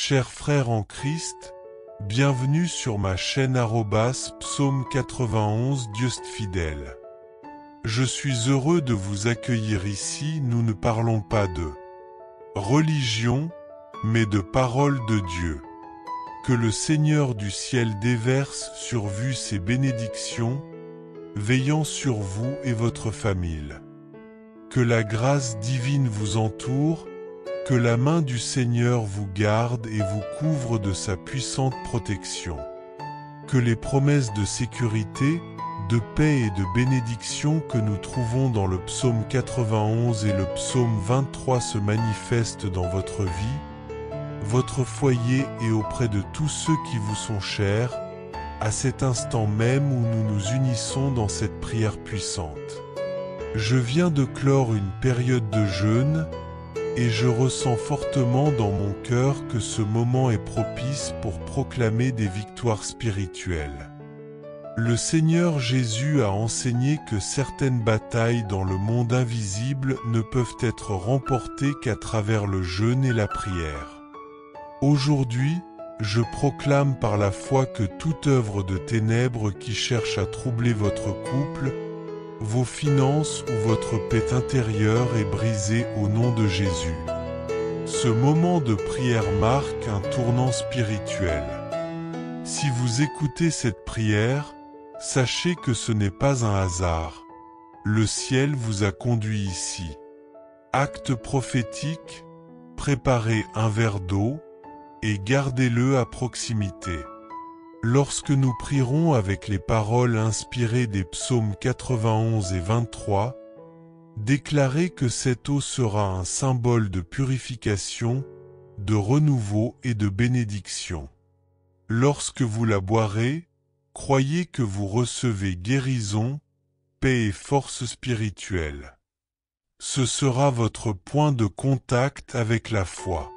Chers frères en Christ, bienvenue sur ma chaîne Psaume 91 Dieu fidèle. Je suis heureux de vous accueillir ici. Nous ne parlons pas de religion, mais de parole de Dieu. Que le Seigneur du ciel déverse sur vous ses bénédictions, veillant sur vous et votre famille. Que la grâce divine vous entoure, que la main du Seigneur vous garde et vous couvre de sa puissante protection. Que les promesses de sécurité, de paix et de bénédiction que nous trouvons dans le psaume 91 et le psaume 23 se manifestent dans votre vie, votre foyer et auprès de tous ceux qui vous sont chers, à cet instant même où nous nous unissons dans cette prière puissante. Je viens de clore une période de jeûne, et je ressens fortement dans mon cœur que ce moment est propice pour proclamer des victoires spirituelles. Le Seigneur Jésus a enseigné que certaines batailles dans le monde invisible ne peuvent être remportées qu'à travers le jeûne et la prière. Aujourd'hui, je proclame par la foi que toute œuvre de ténèbres qui cherche à troubler votre couple, vos finances ou votre paix intérieure est brisée au nom de Jésus. Ce moment de prière marque un tournant spirituel. Si vous écoutez cette prière, sachez que ce n'est pas un hasard. Le ciel vous a conduit ici. Acte prophétique, préparez un verre d'eau et gardez-le à proximité. Lorsque nous prierons avec les paroles inspirées des psaumes 91 et 23, déclarez que cette eau sera un symbole de purification, de renouveau et de bénédiction. Lorsque vous la boirez, croyez que vous recevez guérison, paix et force spirituelle. Ce sera votre point de contact avec la foi.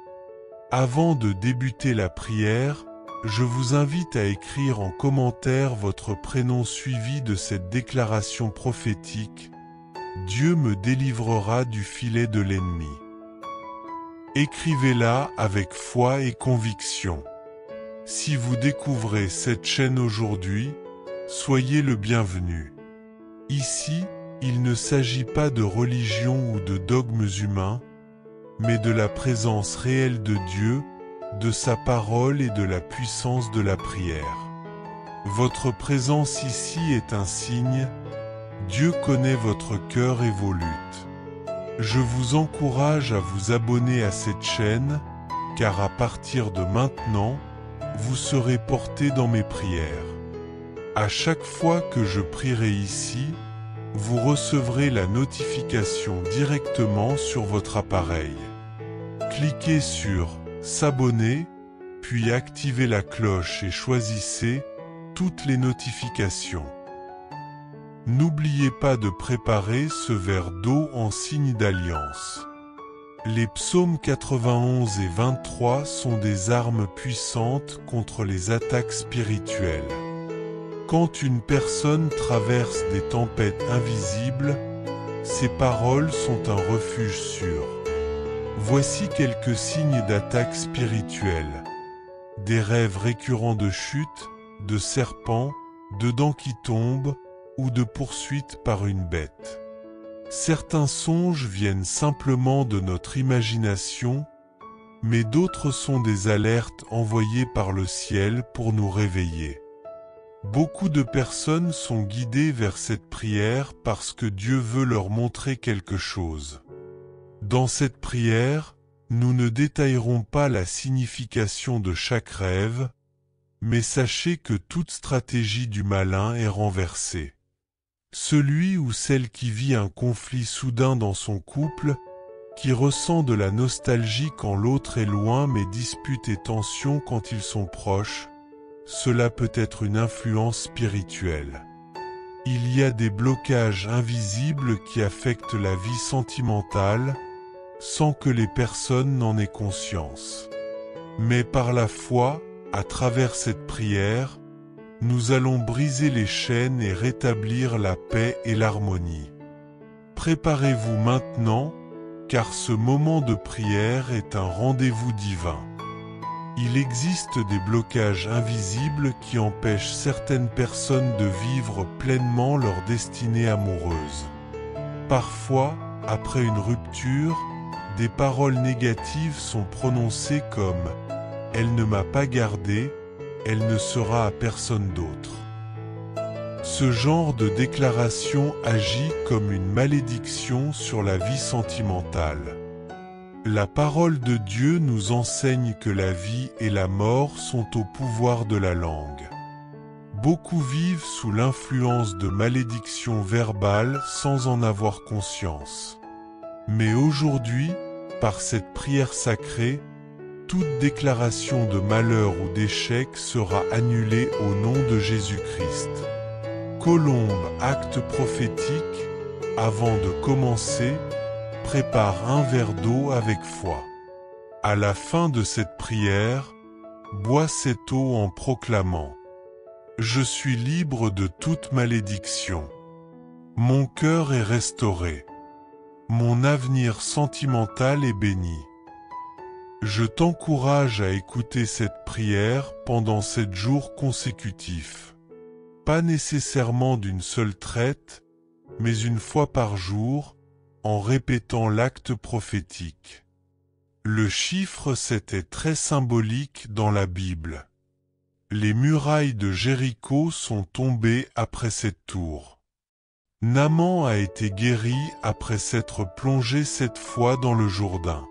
Avant de débuter la prière, je vous invite à écrire en commentaire votre prénom suivi de cette déclaration prophétique. Dieu me délivrera du filet de l'ennemi. Écrivez-la avec foi et conviction. Si vous découvrez cette chaîne aujourd'hui, soyez le bienvenu. Ici, il ne s'agit pas de religion ou de dogmes humains, mais de la présence réelle de Dieu, de sa parole et de la puissance de la prière. Votre présence ici est un signe. Dieu connaît votre cœur et vos luttes. Je vous encourage à vous abonner à cette chaîne, car à partir de maintenant, vous serez porté dans mes prières. À chaque fois que je prierai ici, vous recevrez la notification directement sur votre appareil. Cliquez sur s'abonner, puis activez la cloche et choisissez toutes les notifications. N'oubliez pas de préparer ce verre d'eau en signe d'alliance. Les psaumes 91 et 23 sont des armes puissantes contre les attaques spirituelles. Quand une personne traverse des tempêtes invisibles, ces paroles sont un refuge sûr. Voici quelques signes d'attaque spirituelle. Des rêves récurrents de chute, de serpents, de dents qui tombent, ou de poursuites par une bête. Certains songes viennent simplement de notre imagination, mais d'autres sont des alertes envoyées par le ciel pour nous réveiller. Beaucoup de personnes sont guidées vers cette prière parce que Dieu veut leur montrer quelque chose. Dans cette prière, nous ne détaillerons pas la signification de chaque rêve, mais sachez que toute stratégie du malin est renversée. Celui ou celle qui vit un conflit soudain dans son couple, qui ressent de la nostalgie quand l'autre est loin mais disputes et tensions quand ils sont proches, cela peut être une influence spirituelle. Il y a des blocages invisibles qui affectent la vie sentimentale, sans que les personnes n'en aient conscience. Mais par la foi, à travers cette prière, nous allons briser les chaînes et rétablir la paix et l'harmonie. Préparez-vous maintenant, car ce moment de prière est un rendez-vous divin. Il existe des blocages invisibles qui empêchent certaines personnes de vivre pleinement leur destinée amoureuse. Parfois, après une rupture, des paroles négatives sont prononcées comme « Elle ne m'a pas gardé, elle ne sera à personne d'autre ». Ce genre de déclaration agit comme une malédiction sur la vie sentimentale. La parole de Dieu nous enseigne que la vie et la mort sont au pouvoir de la langue. Beaucoup vivent sous l'influence de malédictions verbales sans en avoir conscience. Mais aujourd'hui, par cette prière sacrée, toute déclaration de malheur ou d'échec sera annulée au nom de Jésus-Christ. Colombe, acte prophétique, avant de commencer, prépare un verre d'eau avec foi. À la fin de cette prière, bois cette eau en proclamant « Je suis libre de toute malédiction. Mon cœur est restauré. Mon avenir sentimental est béni. » Je t'encourage à écouter cette prière pendant 7 jours consécutifs. Pas nécessairement d'une seule traite, mais une fois par jour, en répétant l'acte prophétique. Le chiffre 7 est très symbolique dans la Bible. Les murailles de Jéricho sont tombées après cette tour. Naaman a été guéri après s'être plongé 7 fois dans le Jourdain.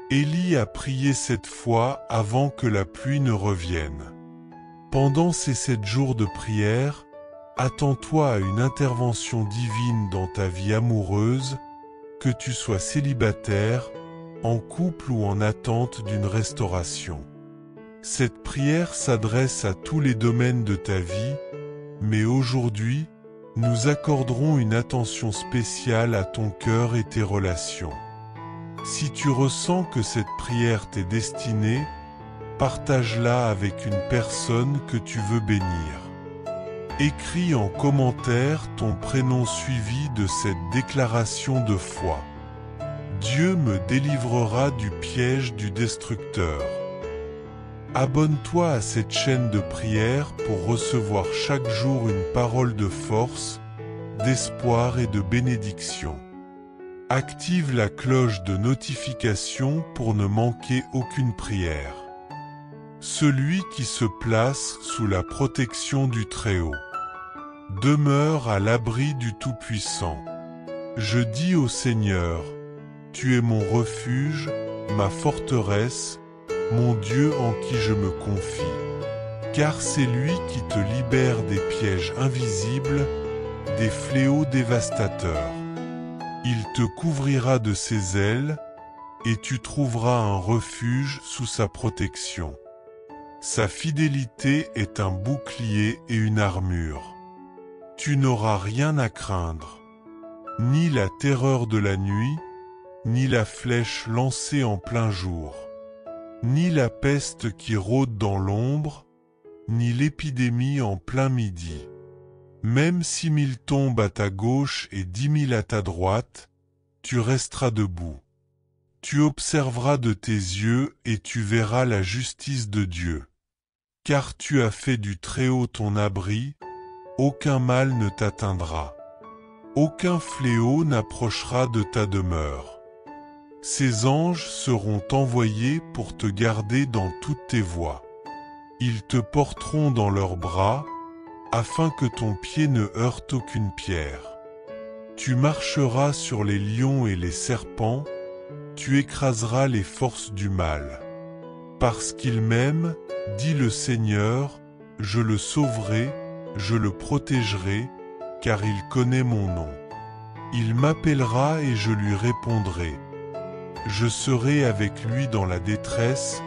Élie a prié 7 fois avant que la pluie ne revienne. Pendant ces 7 jours de prière, attends-toi à une intervention divine dans ta vie amoureuse, que tu sois célibataire, en couple ou en attente d'une restauration. Cette prière s'adresse à tous les domaines de ta vie, mais aujourd'hui, nous accorderons une attention spéciale à ton cœur et tes relations. Si tu ressens que cette prière t'est destinée, partage-la avec une personne que tu veux bénir. Écris en commentaire ton prénom suivi de cette déclaration de foi. Dieu me délivrera du piège du destructeur. Abonne-toi à cette chaîne de prière pour recevoir chaque jour une parole de force, d'espoir et de bénédiction. Active la cloche de notification pour ne manquer aucune prière. Celui qui se place sous la protection du Très-Haut demeure à l'abri du Tout-Puissant. Je dis au Seigneur, tu es mon refuge, ma forteresse, mon Dieu en qui je me confie. Car c'est lui qui te libère des pièges invisibles, des fléaux dévastateurs. Il te couvrira de ses ailes, et tu trouveras un refuge sous sa protection. Sa fidélité est un bouclier et une armure. Tu n'auras rien à craindre, ni la terreur de la nuit, ni la flèche lancée en plein jour, ni la peste qui rôde dans l'ombre, ni l'épidémie en plein midi. Même 6 000 tombent à ta gauche et 10 000 à ta droite, tu resteras debout. Tu observeras de tes yeux et tu verras la justice de Dieu. Car tu as fait du Très-Haut ton abri, aucun mal ne t'atteindra. Aucun fléau n'approchera de ta demeure. Ces anges seront envoyés pour te garder dans toutes tes voies. Ils te porteront dans leurs bras, afin que ton pied ne heurte aucune pierre. Tu marcheras sur les lions et les serpents, tu écraseras les forces du mal. Parce qu'il m'aime, dit le Seigneur, je le sauverai, je le protégerai, car il connaît mon nom. Il m'appellera et je lui répondrai. Je serai avec lui dans la détresse,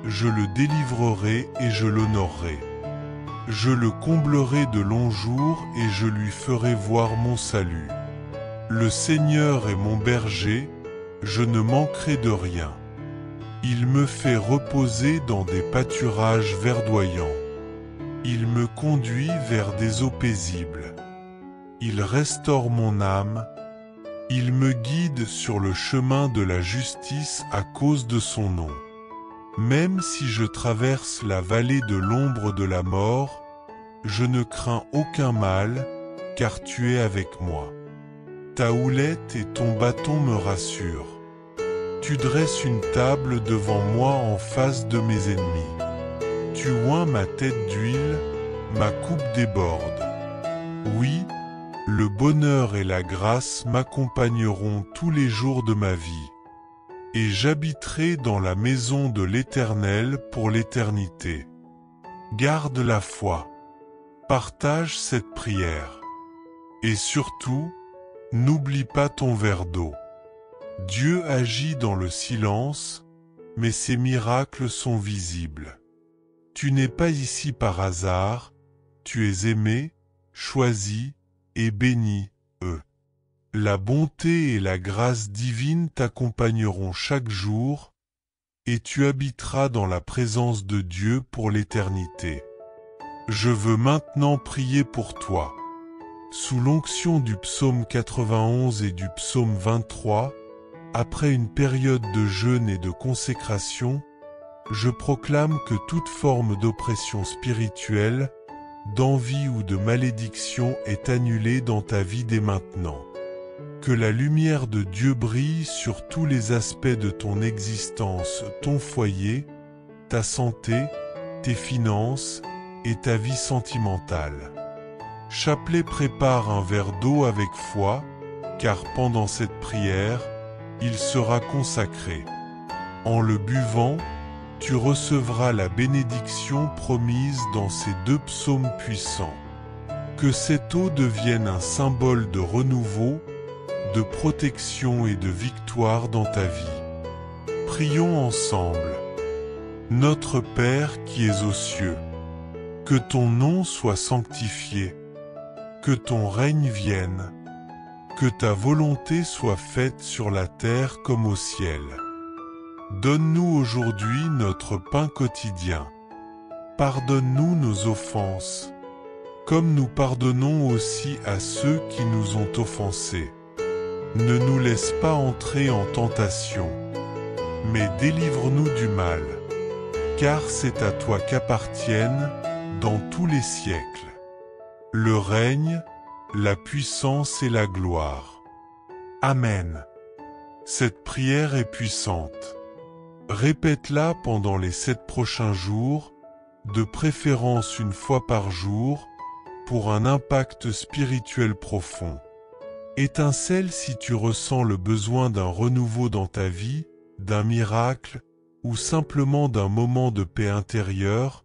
je le délivrerai et je l'honorerai. Je le comblerai de longs jours et je lui ferai voir mon salut. Le Seigneur est mon berger, je ne manquerai de rien. Il me fait reposer dans des pâturages verdoyants. Il me conduit vers des eaux paisibles. Il restaure mon âme. Il me guide sur le chemin de la justice à cause de son nom. Même si je traverse la vallée de l'ombre de la mort, je ne crains aucun mal, car tu es avec moi. Ta houlette et ton bâton me rassurent. Tu dresses une table devant moi en face de mes ennemis. Tu oins ma tête d'huile, ma coupe déborde. Oui, le bonheur et la grâce m'accompagneront tous les jours de ma vie. Et j'habiterai dans la maison de l'Éternel pour l'éternité. Garde la foi. Partage cette prière. Et surtout, n'oublie pas ton verre d'eau. Dieu agit dans le silence, mais ses miracles sont visibles. Tu n'es pas ici par hasard, tu es aimé, choisi et béni, La bonté et la grâce divine t'accompagneront chaque jour, et tu habiteras dans la présence de Dieu pour l'éternité. Je veux maintenant prier pour toi. Sous l'onction du psaume 91 et du psaume 23, après une période de jeûne et de consécration, je proclame que toute forme d'oppression spirituelle, d'envie ou de malédiction est annulée dans ta vie dès maintenant. Que la lumière de Dieu brille sur tous les aspects de ton existence, ton foyer, ta santé, tes finances et ta vie sentimentale. Chapelet prépare un verre d'eau avec foi, car pendant cette prière, il sera consacré. En le buvant, tu recevras la bénédiction promise dans ces deux psaumes puissants. Que cette eau devienne un symbole de renouveau, de protection et de victoire dans ta vie. Prions ensemble. Notre Père qui es aux cieux, que ton nom soit sanctifié, que ton règne vienne, que ta volonté soit faite sur la terre comme au ciel. Donne-nous aujourd'hui notre pain quotidien. Pardonne-nous nos offenses, comme nous pardonnons aussi à ceux qui nous ont offensés. Ne nous laisse pas entrer en tentation, mais délivre-nous du mal, car c'est à toi qu'appartiennent, dans tous les siècles, le règne, la puissance et la gloire. Amen. Cette prière est puissante. Répète-la pendant les 7 prochains jours, de préférence une fois par jour, pour un impact spirituel profond. Étincelle si tu ressens le besoin d'un renouveau dans ta vie, d'un miracle, ou simplement d'un moment de paix intérieure.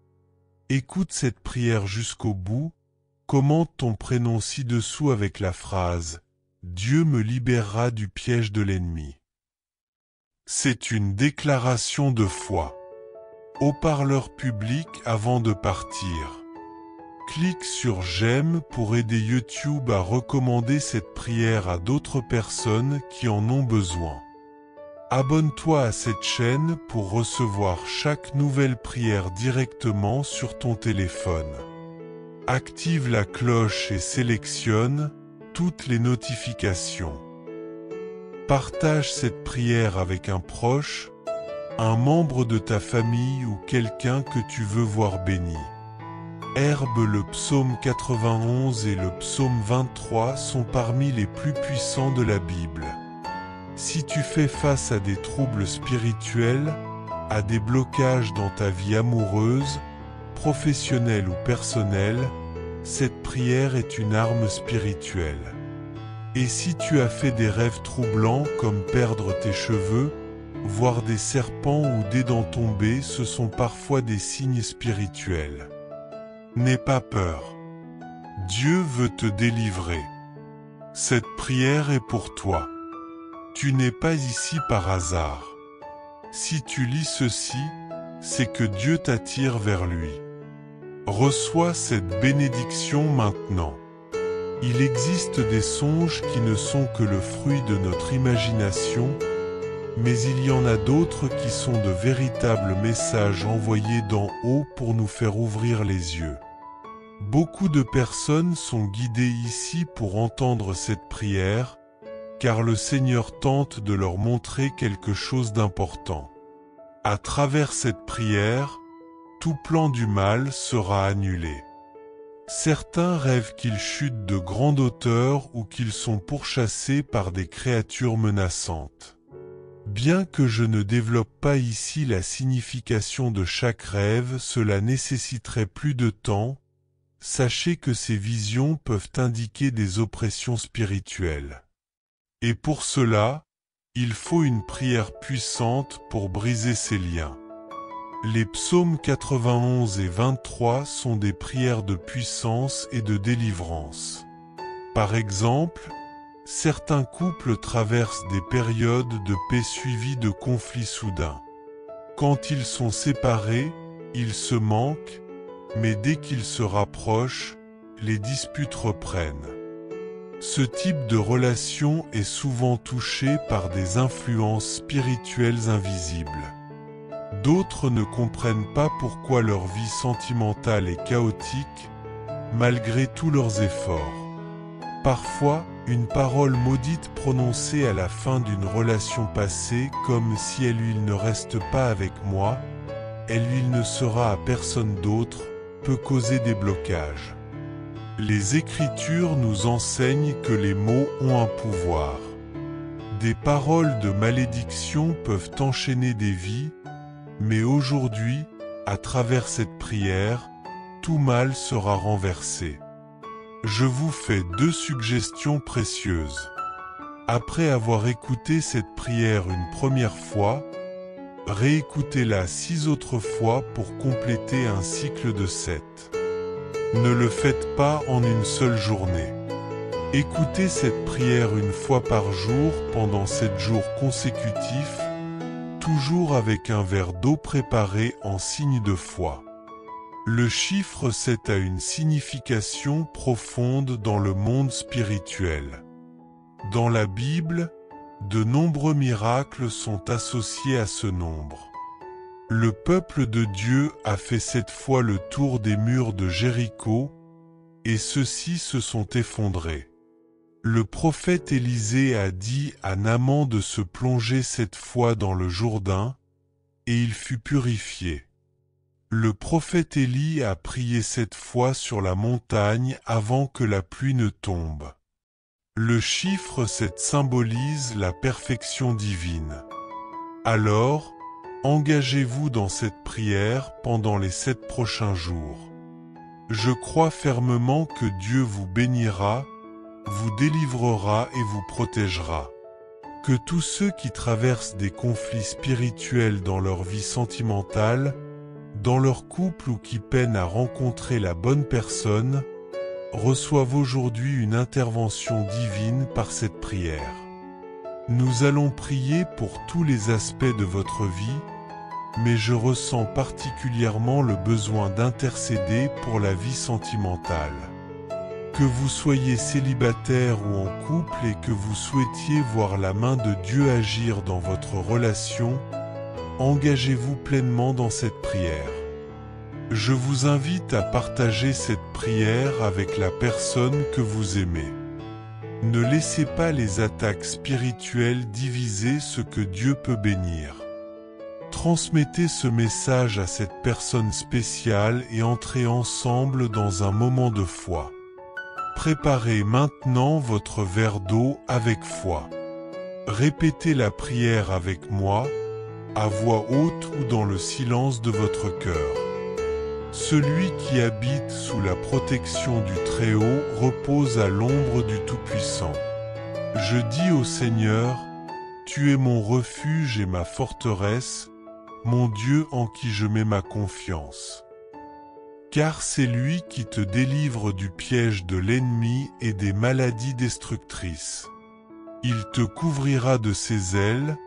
Écoute cette prière jusqu'au bout, commente ton prénom ci-dessous avec la phrase « Dieu me libérera du piège de l'ennemi ». C'est une déclaration de foi. Haut-parleur public avant de partir. Clique sur j'aime pour aider YouTube à recommander cette prière à d'autres personnes qui en ont besoin. Abonne-toi à cette chaîne pour recevoir chaque nouvelle prière directement sur ton téléphone. Active la cloche et sélectionne toutes les notifications. Partage cette prière avec un proche, un membre de ta famille ou quelqu'un que tu veux voir béni. Herbe, le psaume 91 et le psaume 23 sont parmi les plus puissants de la Bible. Si tu fais face à des troubles spirituels, à des blocages dans ta vie amoureuse, professionnelle ou personnelle, cette prière est une arme spirituelle. Et si tu as fait des rêves troublants comme perdre tes cheveux, voir des serpents ou des dents tombées, ce sont parfois des signes spirituels. N'aie pas peur. Dieu veut te délivrer. Cette prière est pour toi. Tu n'es pas ici par hasard. Si tu lis ceci, c'est que Dieu t'attire vers lui. Reçois cette bénédiction maintenant. Il existe des songes qui ne sont que le fruit de notre imagination, mais il y en a d'autres qui sont de véritables messages envoyés d'en haut pour nous faire ouvrir les yeux. Beaucoup de personnes sont guidées ici pour entendre cette prière, car le Seigneur tente de leur montrer quelque chose d'important. À travers cette prière, tout plan du mal sera annulé. Certains rêvent qu'ils chutent de grande hauteur ou qu'ils sont pourchassés par des créatures menaçantes. Bien que je ne développe pas ici la signification de chaque rêve, cela nécessiterait plus de temps. Sachez que ces visions peuvent indiquer des oppressions spirituelles. Et pour cela, il faut une prière puissante pour briser ces liens. Les psaumes 91 et 23 sont des prières de puissance et de délivrance. Par exemple, certains couples traversent des périodes de paix suivies de conflits soudains. Quand ils sont séparés, ils se manquent, mais dès qu'ils se rapprochent, les disputes reprennent. Ce type de relation est souvent touché par des influences spirituelles invisibles. D'autres ne comprennent pas pourquoi leur vie sentimentale est chaotique, malgré tous leurs efforts. Parfois, une parole maudite prononcée à la fin d'une relation passée, comme si elle ne reste pas avec moi, elle ne sera à personne d'autre, peut causer des blocages. Les Écritures nous enseignent que les mots ont un pouvoir. Des paroles de malédiction peuvent enchaîner des vies, mais aujourd'hui, à travers cette prière, tout mal sera renversé. Je vous fais 2 suggestions précieuses. Après avoir écouté cette prière une première fois, réécoutez-la 6 autres fois pour compléter un cycle de 7. Ne le faites pas en une seule journée. Écoutez cette prière une fois par jour pendant 7 jours consécutifs, toujours avec un verre d'eau préparé en signe de foi. Le chiffre 7 a une signification profonde dans le monde spirituel. Dans la Bible, de nombreux miracles sont associés à ce nombre. Le peuple de Dieu a fait 7 fois le tour des murs de Jéricho, et ceux-ci se sont effondrés. Le prophète Élisée a dit à Naaman de se plonger 7 fois dans le Jourdain, et il fut purifié. Le prophète Élie a prié 7 fois sur la montagne avant que la pluie ne tombe. Le chiffre 7 symbolise la perfection divine. Alors, engagez-vous dans cette prière pendant les 7 prochains jours. Je crois fermement que Dieu vous bénira, vous délivrera et vous protégera. Que tous ceux qui traversent des conflits spirituels dans leur vie sentimentale, dans leur couple ou qui peinent à rencontrer la bonne personne, reçoivent aujourd'hui une intervention divine par cette prière. Nous allons prier pour tous les aspects de votre vie, mais je ressens particulièrement le besoin d'intercéder pour la vie sentimentale. Que vous soyez célibataire ou en couple et que vous souhaitiez voir la main de Dieu agir dans votre relation, engagez-vous pleinement dans cette prière. Je vous invite à partager cette prière avec la personne que vous aimez. Ne laissez pas les attaques spirituelles diviser ce que Dieu peut bénir. Transmettez ce message à cette personne spéciale et entrez ensemble dans un moment de foi. Préparez maintenant votre verre d'eau avec foi. Répétez la prière avec moi, à voix haute ou dans le silence de votre cœur. Celui qui habite sous la protection du Très-Haut repose à l'ombre du Tout-Puissant. Je dis au Seigneur, tu es mon refuge et ma forteresse, mon Dieu en qui je mets ma confiance. Car c'est lui qui te délivre du piège de l'ennemi et des maladies destructrices. Il te couvrira de ses ailes,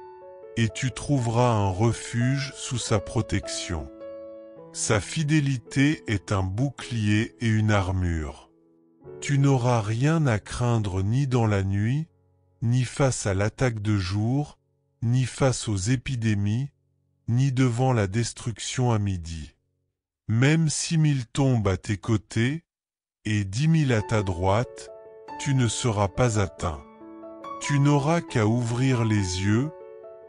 et tu trouveras un refuge sous sa protection. Sa fidélité est un bouclier et une armure. Tu n'auras rien à craindre ni dans la nuit, ni face à l'attaque de jour, ni face aux épidémies, ni devant la destruction à midi. Même 6 000 tombent à tes côtés, et 10 000 à ta droite, tu ne seras pas atteint. Tu n'auras qu'à ouvrir les yeux,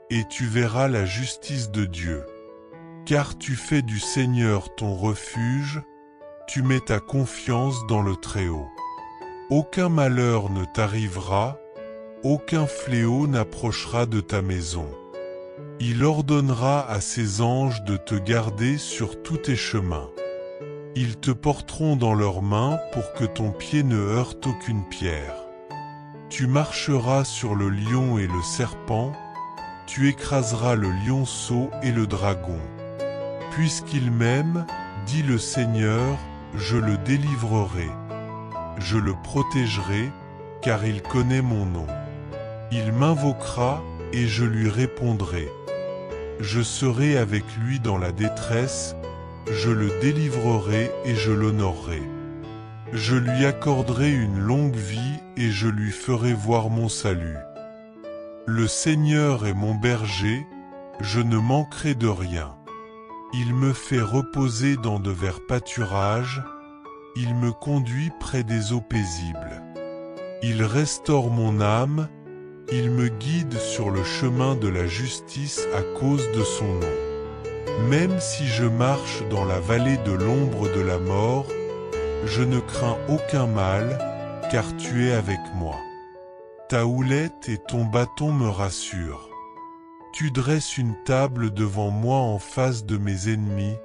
et tu verras la justice de Dieu. car tu fais du Seigneur ton refuge, tu mets ta confiance dans le Très-Haut. Aucun malheur ne t'arrivera, aucun fléau n'approchera de ta maison. Il ordonnera à ses anges de te garder sur tous tes chemins. Ils te porteront dans leurs mains pour que ton pied ne heurte aucune pierre. Tu marcheras sur le lion et le serpent, tu écraseras le lionceau et le dragon. Puisqu'il m'aime, dit le Seigneur, je le délivrerai. Je le protégerai, car il connaît mon nom. Il m'invoquera, et je lui répondrai. Je serai avec lui dans la détresse, je le délivrerai et je l'honorerai. Je lui accorderai une longue vie et je lui ferai voir mon salut. Le Seigneur est mon berger, je ne manquerai de rien. Il me fait reposer dans de verts pâturages, il me conduit près des eaux paisibles. Il restaure mon âme, il me guide sur le chemin de la justice à cause de son nom. Même si je marche dans la vallée de l'ombre de la mort, je ne crains aucun mal, car tu es avec moi. Ta houlette et ton bâton me rassurent. Tu dresses une table devant moi en face de mes ennemis.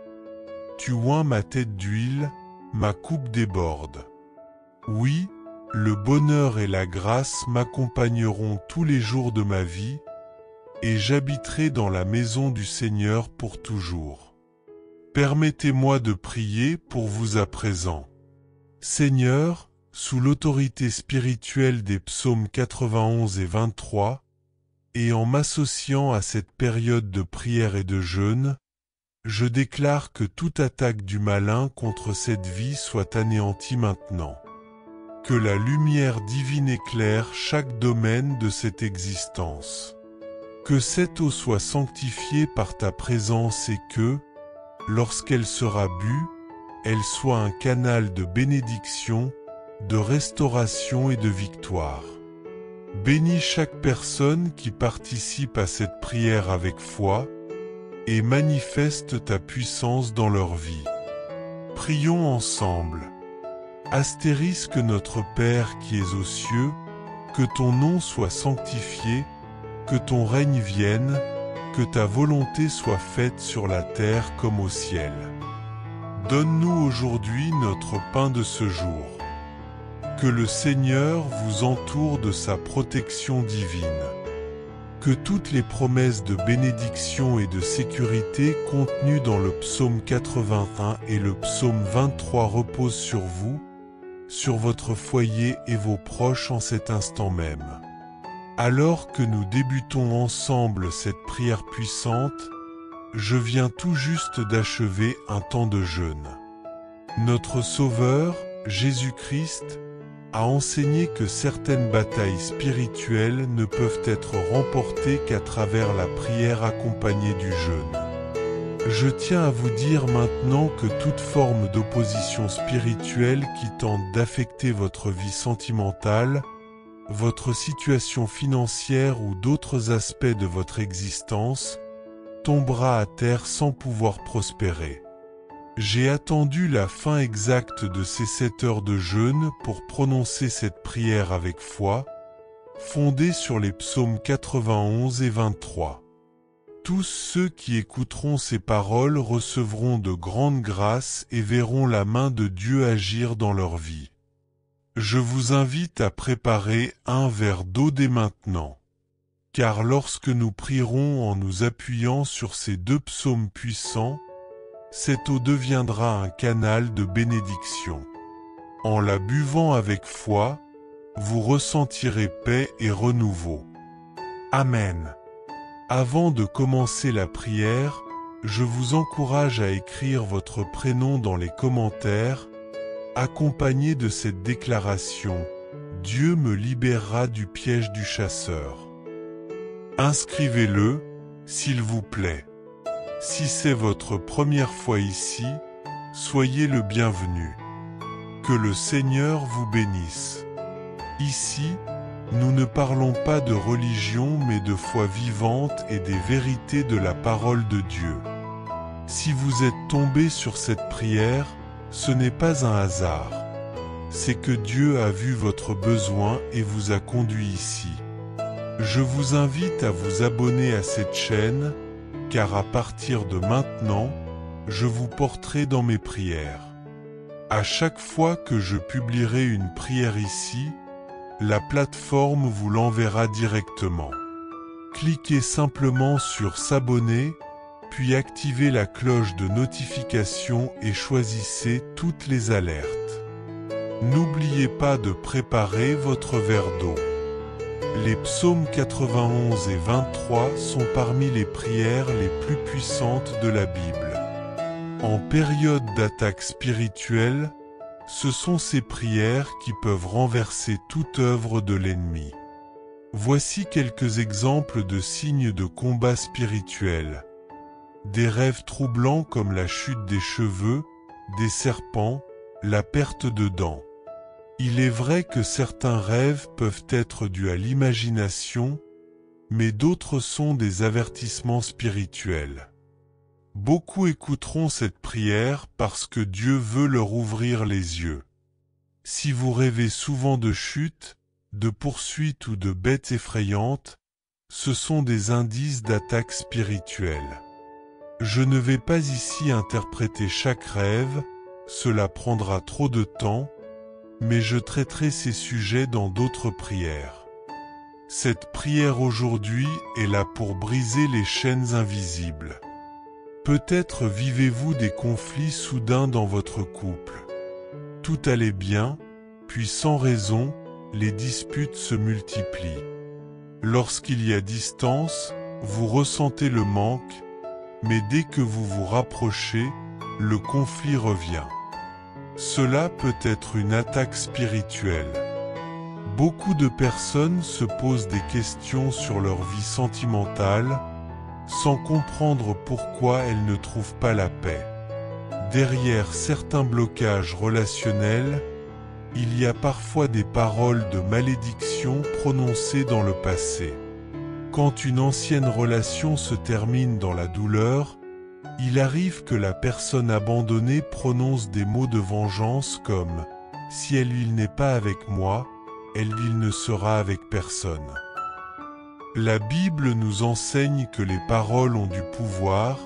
Tu oins ma tête d'huile, ma coupe déborde. Oui, le bonheur et la grâce m'accompagneront tous les jours de ma vie, et j'habiterai dans la maison du Seigneur pour toujours. Permettez-moi de prier pour vous à présent. Seigneur, sous l'autorité spirituelle des psaumes 91 et 23, et en m'associant à cette période de prière et de jeûne, je déclare que toute attaque du malin contre cette vie soit anéantie maintenant. Que la lumière divine éclaire chaque domaine de cette existence. Que cette eau soit sanctifiée par ta présence et que, lorsqu'elle sera bue, elle soit un canal de bénédiction, de restauration et de victoire. Bénis chaque personne qui participe à cette prière avec foi et manifeste ta puissance dans leur vie. Prions ensemble. Astérisque notre Père qui es aux cieux, que ton nom soit sanctifié, que ton règne vienne, que ta volonté soit faite sur la terre comme au ciel. Donne-nous aujourd'hui notre pain de ce jour. Que le Seigneur vous entoure de sa protection divine. Que toutes les promesses de bénédiction et de sécurité contenues dans le psaume 81 et le psaume 23 reposent sur vous, sur votre foyer et vos proches en cet instant même. Alors que nous débutons ensemble cette prière puissante, je viens tout juste d'achever un temps de jeûne. Notre Sauveur, Jésus-Christ, a enseigné que certaines batailles spirituelles ne peuvent être remportées qu'à travers la prière accompagnée du jeûne. Je tiens à vous dire maintenant que toute forme d'opposition spirituelle qui tente d'affecter votre vie sentimentale, votre situation financière ou d'autres aspects de votre existence, tombera à terre sans pouvoir prospérer. J'ai attendu la fin exacte de ces 7 heures de jeûne pour prononcer cette prière avec foi, fondée sur les psaumes 91 et 23. Tous ceux qui écouteront ces paroles recevront de grandes grâces et verront la main de Dieu agir dans leur vie. Je vous invite à préparer un verre d'eau dès maintenant. Car lorsque nous prierons en nous appuyant sur ces 2 psaumes puissants, cette eau deviendra un canal de bénédiction. En la buvant avec foi, vous ressentirez paix et renouveau. Amen. Avant de commencer la prière, je vous encourage à écrire votre prénom dans les commentaires, accompagné de cette déclaration « Dieu me libérera du piège du chasseur ». Inscrivez-le, s'il vous plaît. Si c'est votre première fois ici, soyez le bienvenu. Que le Seigneur vous bénisse. Ici, nous ne parlons pas de religion mais de foi vivante et des vérités de la parole de Dieu. Si vous êtes tombé sur cette prière, ce n'est pas un hasard. C'est que Dieu a vu votre besoin et vous a conduit ici. Je vous invite à vous abonner à cette chaîne, car à partir de maintenant, je vous porterai dans mes prières. À chaque fois que je publierai une prière ici, la plateforme vous l'enverra directement. Cliquez simplement sur s'abonner, puis activez la cloche de notification et choisissez toutes les alertes. N'oubliez pas de préparer votre verre d'eau. Les psaumes 91 et 23 sont parmi les prières les plus puissantes de la Bible. En période d'attaque spirituelle, ce sont ces prières qui peuvent renverser toute œuvre de l'ennemi. Voici quelques exemples de signes de combat spirituel. Des rêves troublants comme la chute des cheveux, des serpents, la perte de dents. Il est vrai que certains rêves peuvent être dus à l'imagination, mais d'autres sont des avertissements spirituels. Beaucoup écouteront cette prière parce que Dieu veut leur ouvrir les yeux. Si vous rêvez souvent de chutes, de poursuites ou de bêtes effrayantes, ce sont des indices d'attaque spirituelle. Je ne vais pas ici interpréter chaque rêve, cela prendra trop de temps, mais je traiterai ces sujets dans d'autres prières. Cette prière aujourd'hui est là pour briser les chaînes invisibles. Peut-être vivez-vous des conflits soudains dans votre couple. Tout allait bien, puis sans raison, les disputes se multiplient. Lorsqu'il y a distance, vous ressentez le manque, mais dès que vous vous rapprochez, le conflit revient. Cela peut être une attaque spirituelle. Beaucoup de personnes se posent des questions sur leur vie sentimentale, sans comprendre pourquoi elles ne trouvent pas la paix. Derrière certains blocages relationnels, il y a parfois des paroles de malédiction prononcées dans le passé. Quand une ancienne relation se termine dans la douleur, il arrive que la personne abandonnée prononce des mots de vengeance comme « Si il n'est pas avec moi, il ne sera avec personne ». La Bible nous enseigne que les paroles ont du pouvoir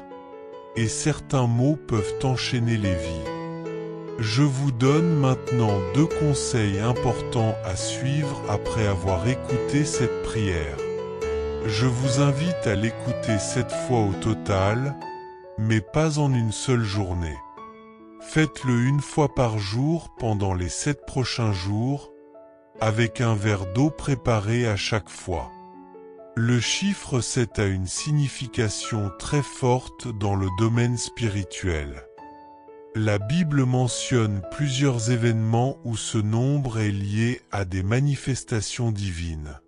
et certains mots peuvent enchaîner les vies. Je vous donne maintenant 2 conseils importants à suivre après avoir écouté cette prière. Je vous invite à l'écouter 7 fois au total, mais pas en une seule journée. Faites-le 1 fois par jour pendant les 7 prochains jours, avec un verre d'eau préparé à chaque fois. Le chiffre 7 a une signification très forte dans le domaine spirituel. La Bible mentionne plusieurs événements où ce nombre est lié à des manifestations divines.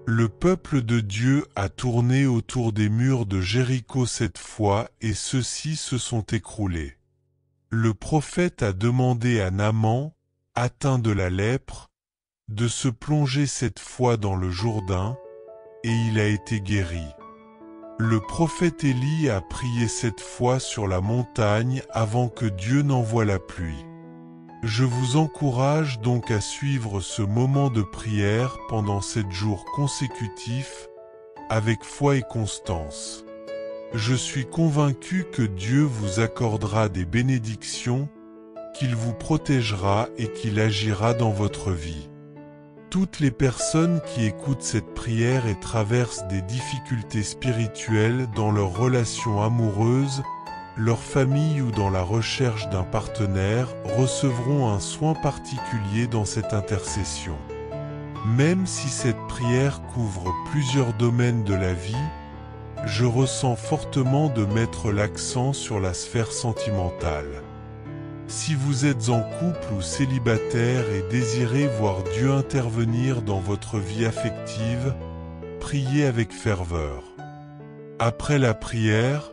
Le peuple de Dieu a tourné autour des murs de Jéricho 7 fois et ceux-ci se sont écroulés. Le prophète a demandé à Naaman, atteint de la lèpre, de se plonger 7 fois dans le Jourdain, et il a été guéri. Le prophète Élie a prié 7 fois sur la montagne avant que Dieu n'envoie la pluie. Je vous encourage donc à suivre ce moment de prière pendant 7 jours consécutifs, avec foi et constance. Je suis convaincu que Dieu vous accordera des bénédictions, qu'il vous protégera et qu'il agira dans votre vie. Toutes les personnes qui écoutent cette prière et traversent des difficultés spirituelles dans leurs relations amoureuses, leur famille ou dans la recherche d'un partenaire recevront un soin particulier dans cette intercession. Même si cette prière couvre plusieurs domaines de la vie, je ressens fortement de mettre l'accent sur la sphère sentimentale. Si vous êtes en couple ou célibataire et désirez voir Dieu intervenir dans votre vie affective, priez avec ferveur. Après la prière,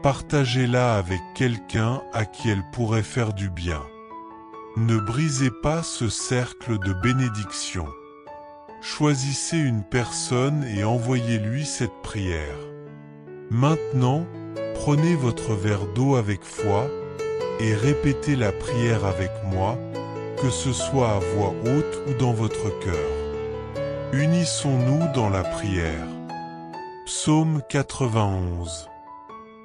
partagez-la avec quelqu'un à qui elle pourrait faire du bien. Ne brisez pas ce cercle de bénédiction. Choisissez une personne et envoyez-lui cette prière. Maintenant, Prenez votre verre d'eau avec foi et répétez la prière avec moi, que ce soit à voix haute ou dans votre cœur. Unissons-nous dans la prière. Psaume 91.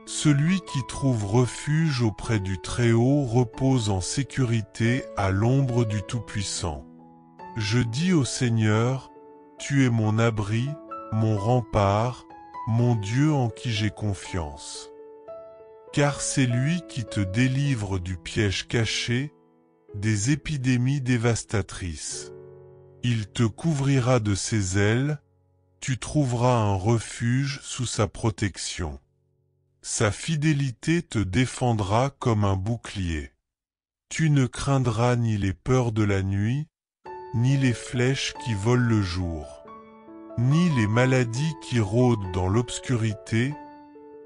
Celui qui trouve refuge auprès du Très-Haut repose en sécurité à l'ombre du Tout-Puissant. Je dis au Seigneur, tu es mon abri, mon rempart, mon Dieu en qui j'ai confiance. Car c'est lui qui te délivre du piège caché, des épidémies dévastatrices. Il te couvrira de ses ailes, tu trouveras un refuge sous sa protection. Sa fidélité te défendra comme un bouclier. Tu ne craindras ni les peurs de la nuit, ni les flèches qui volent le jour, ni les maladies qui rôdent dans l'obscurité,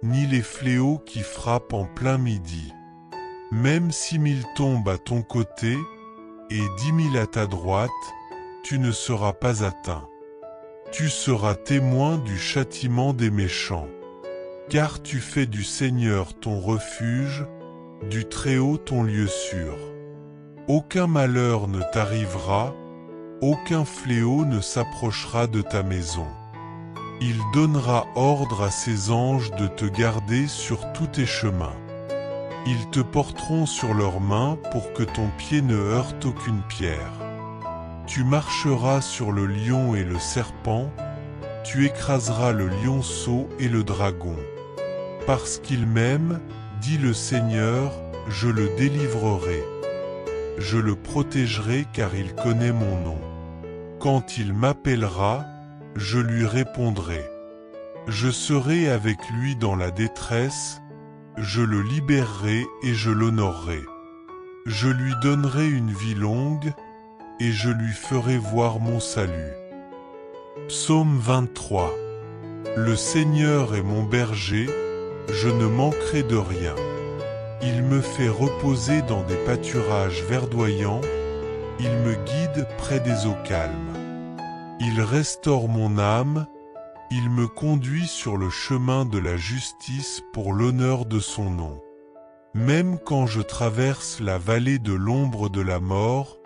ni les fléaux qui frappent en plein midi. Même 6 000 tombent à ton côté et 10 000 à ta droite, tu ne seras pas atteint. Tu seras témoin du châtiment des méchants. Car tu fais du Seigneur ton refuge, du Très-Haut ton lieu sûr. Aucun malheur ne t'arrivera, aucun fléau ne s'approchera de ta maison. Il donnera ordre à ses anges de te garder sur tous tes chemins. Ils te porteront sur leurs mains pour que ton pied ne heurte aucune pierre. Tu marcheras sur le lion et le serpent, tu écraseras le lionceau et le dragon. Parce qu'il m'aime, dit le Seigneur, je le délivrerai. Je le protégerai car il connaît mon nom. Quand il m'appellera, je lui répondrai. Je serai avec lui dans la détresse, je le libérerai et je l'honorerai. Je lui donnerai une vie longue, et je lui ferai voir mon salut. Psaume 23. Le Seigneur est mon berger, je ne manquerai de rien. Il me fait reposer dans des pâturages verdoyants, il me guide près des eaux calmes. Il restaure mon âme, il me conduit sur le chemin de la justice pour l'honneur de son nom. Même quand je traverse la vallée de l'ombre de la mort,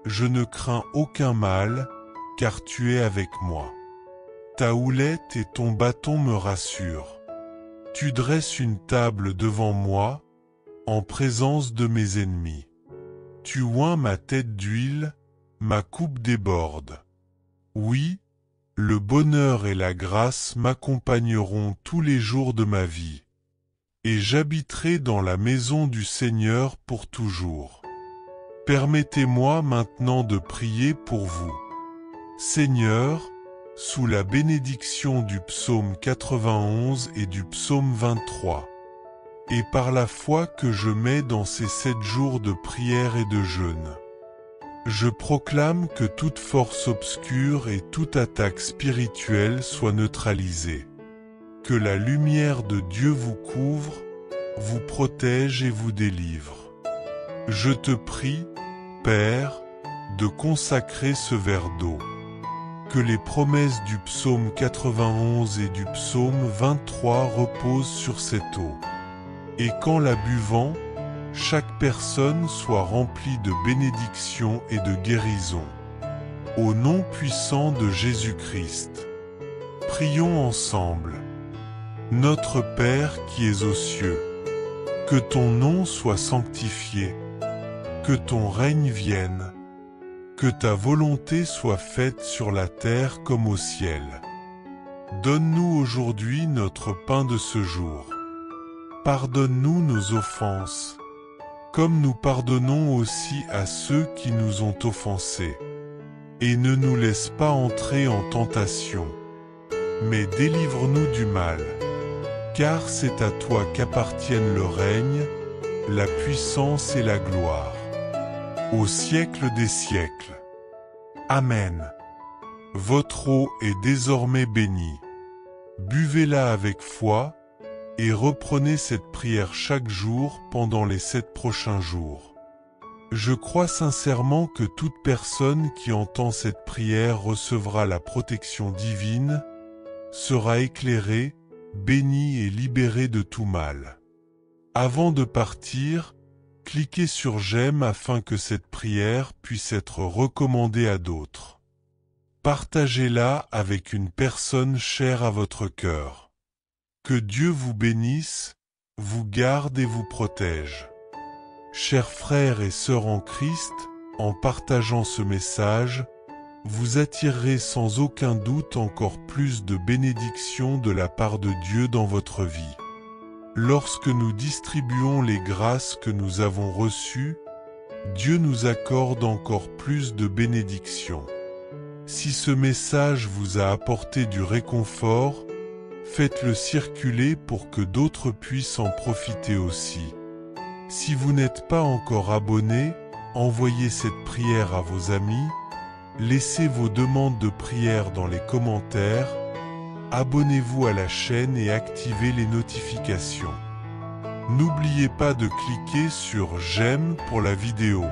je ne crains aucun mal, car tu es avec moi. Ta houlette et ton bâton me rassurent. Tu dresses une table devant moi, en présence de mes ennemis. Tu oins ma tête d'huile, ma coupe déborde. Oui, le bonheur et la grâce m'accompagneront tous les jours de ma vie. Et j'habiterai dans la maison du Seigneur pour toujours. Permettez-moi maintenant de prier pour vous. Seigneur, sous la bénédiction du psaume 91 et du psaume 23, et par la foi que je mets dans ces 7 jours de prière et de jeûne, je proclame que toute force obscure et toute attaque spirituelle soit neutralisée. Que la lumière de Dieu vous couvre, vous protège et vous délivre. Je te prie, Père, de consacrer ce verre d'eau. Que les promesses du psaume 91 et du psaume 23 reposent sur cette eau. Et qu'en la buvant, chaque personne soit remplie de bénédictions et de guérison. Au nom puissant de Jésus-Christ. Prions ensemble. Notre Père qui es aux cieux, que ton nom soit sanctifié, que ton règne vienne, que ta volonté soit faite sur la terre comme au ciel. Donne-nous aujourd'hui notre pain de ce jour. Pardonne-nous nos offenses, comme nous pardonnons aussi à ceux qui nous ont offensés. Et ne nous laisse pas entrer en tentation, mais délivre-nous du mal. Car c'est à toi qu'appartiennent le règne, la puissance et la gloire, au siècle des siècles. Amen. Votre eau est désormais bénie. Buvez-la avec foi, et reprenez cette prière chaque jour pendant les 7 prochains jours. Je crois sincèrement que toute personne qui entend cette prière recevra la protection divine, sera éclairée, bénis et libérés de tout mal. Avant de partir, cliquez sur j'aime afin que cette prière puisse être recommandée à d'autres. Partagez-la avec une personne chère à votre cœur. Que Dieu vous bénisse, vous garde et vous protège. Chers frères et sœurs en Christ, en partageant ce message, vous attirerez sans aucun doute encore plus de bénédictions de la part de Dieu dans votre vie. Lorsque nous distribuons les grâces que nous avons reçues, Dieu nous accorde encore plus de bénédictions. Si ce message vous a apporté du réconfort, faites-le circuler pour que d'autres puissent en profiter aussi. Si vous n'êtes pas encore abonné, envoyez cette prière à vos amis, laissez vos demandes de prière dans les commentaires, abonnez-vous à la chaîne et activez les notifications. N'oubliez pas de cliquer sur j'aime pour la vidéo.